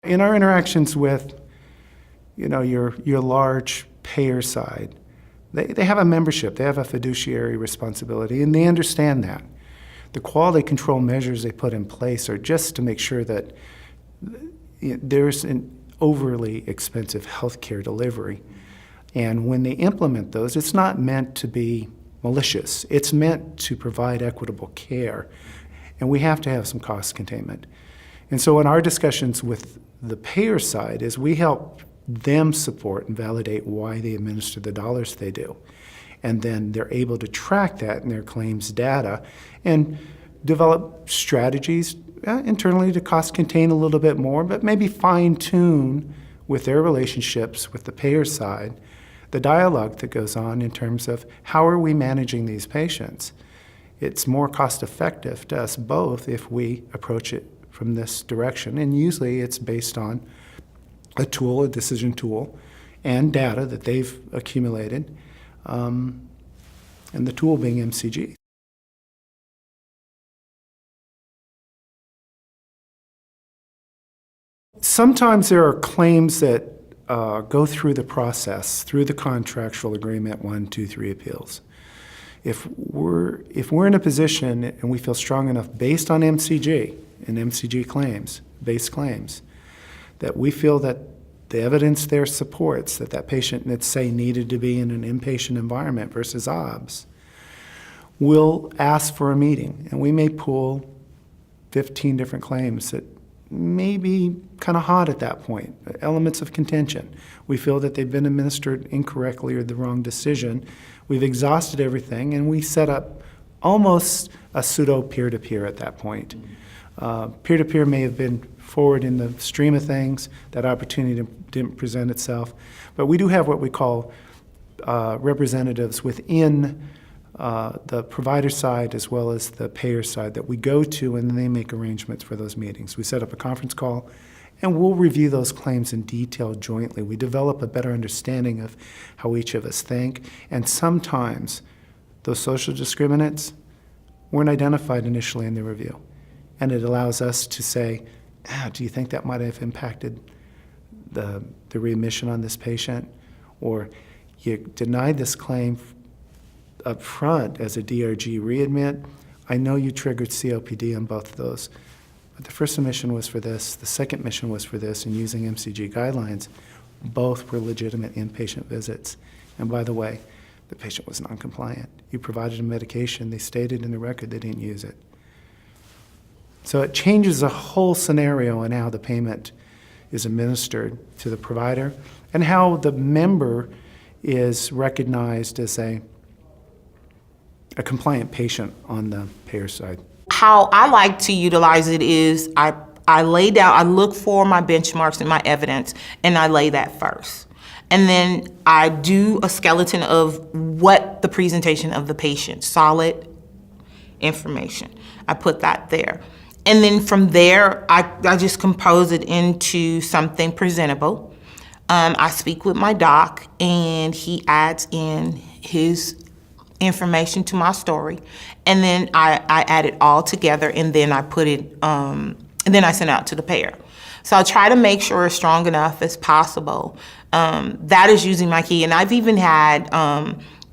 In our interactions with, your large payer side, they have a membership, they have a fiduciary responsibility, and they understand that. The quality control measures they put in place are just to make sure that there's an overly expensive healthcare delivery. And when they implement those, it's not meant to be malicious. It's meant to provide equitable care. And we have to have some cost containment. And so in our discussions with the payer side is we help them support and validate why they administer the dollars they do. And then they're able to track that in their claims data and develop strategies internally to cost contain a little bit more, but maybe fine tune with their relationships with the payer side, the dialogue that goes on in terms of how are we managing these patients. It's more cost effective to us both if we approach it from this direction, and usually it's based on a tool, a decision tool, and data that they've accumulated, and the tool being MCG. Sometimes there are claims that go through the process, through the contractual agreement, 1, 2, 3 appeals. If we're in a position and we feel strong enough based on MCG and MCG claims, base claims, that we feel that the evidence there supports that patient, let's say, needed to be in an inpatient environment versus OBS, we'll ask for a meeting, and we may pull 15 different claims that may be kind of hot at that point, elements of contention. We feel that they've been administered incorrectly or the wrong decision. We've exhausted everything, and we set up almost a pseudo peer-to-peer at that point. Peer-to-peer may have been forward in the stream of things. That opportunity didn't present itself. But we do have what we call representatives within the provider side as well as the payer side that we go to, and they make arrangements for those meetings. We set up a conference call, and we'll review those claims in detail jointly. We develop a better understanding of how each of us think, and sometimes those social discriminants weren't identified initially in the review. And it allows us to say, do you think that might have impacted the readmission on this patient? Or you denied this claim up front as a DRG readmit. I know you triggered COPD on both of those, but the first submission was for this, the second mission was for this, and using MCG guidelines, both were legitimate inpatient visits. And by the way, the patient was non-compliant. You provided a medication, they stated in the record they didn't use it. So it changes the whole scenario on how the payment is administered to the provider and how the member is recognized as a compliant patient on the payer side. How I like to utilize it is I lay down, I look for my benchmarks and my evidence, and I lay that first. And then I do a skeleton of what the presentation of the patient, solid information. I put that there. And then from there, I just compose it into something presentable. I speak with my doc, and he adds in his information to my story, and then I add it all together, and then I put it, and then I send it out to the payer. So I try to make sure it's strong enough as possible. That is using my key, and I've even had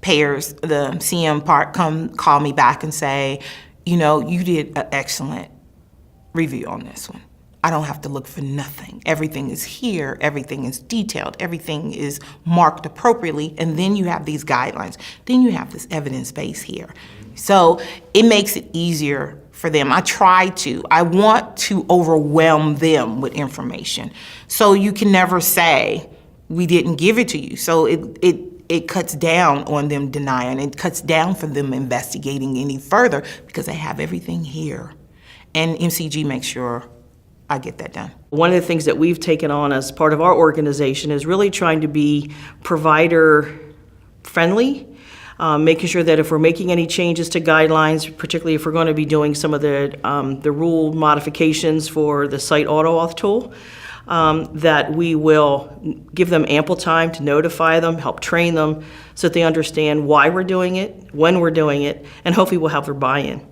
payers, the CM part, call me back and say, you did an excellent review on this one. I don't have to look for nothing. Everything is here, everything is detailed, everything is marked appropriately, and then you have these guidelines. Then you have this evidence base here. So it makes it easier for them. I want to overwhelm them with information. So you can never say, we didn't give it to you. So it cuts down on them denying. It cuts down for them investigating any further because they have everything here. And MCG makes sure I get that done. One of the things that we've taken on as part of our organization is really trying to be provider friendly, making sure that if we're making any changes to guidelines, particularly if we're going to be doing some of the rule modifications for the site auto auth tool, that we will give them ample time to notify them, help train them so that they understand why we're doing it, when we're doing it, and hopefully we'll have their buy-in.